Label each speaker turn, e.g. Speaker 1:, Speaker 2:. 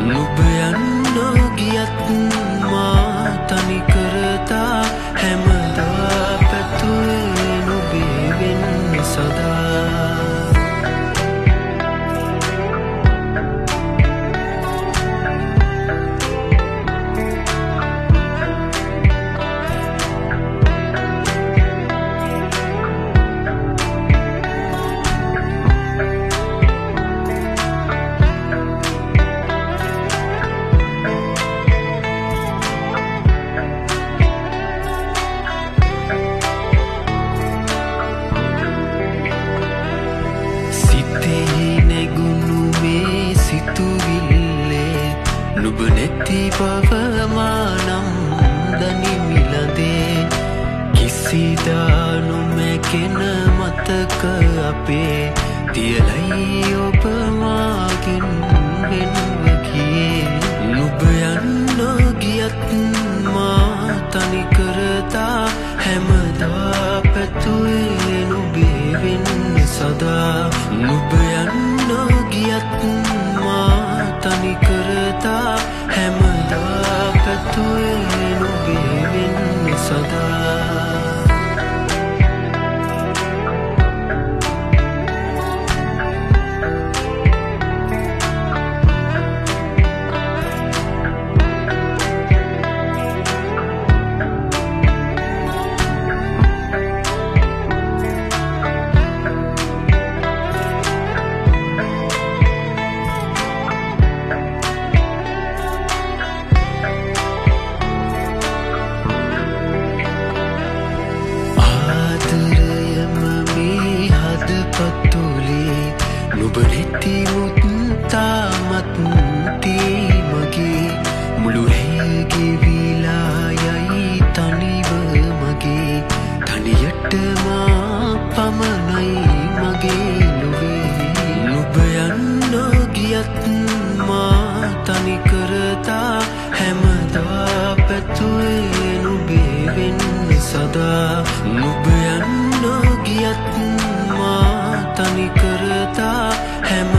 Speaker 1: නුඹ යන්න ගියත් මා තනි කරතා හැමදා පැතුවේ නුඹේ වෙන්න සදා නුඹ නැති බව මානම් දනිමිලදේ කිසිදා නොමැකෙන මතක අපේ තියලයි ඔබ මාගෙන් වෙනව ගියේ නුඹ යන්න ගියත් මා තනි කරතා හැමදා පැතුවේ නුඹේ වෙන්න සදා නුඹ යන්න ගියත් මා තනි කරතා හැමදා පැතුවේ නුඹේ වෙන්න සදා නුඹ නැති මුත් තාමත් තී මගේ මුළු හැය ගෙවිලා යයි තනිව මගේ තනියට මා පමණයි මගේ නොවේ නුඹ යන්න ගියත් මා තනි කරතා හැමදා පැතුවේ නුඹේ වෙන්න සදා නුඹ යන්න ගියත් මා තනි කරතා හැම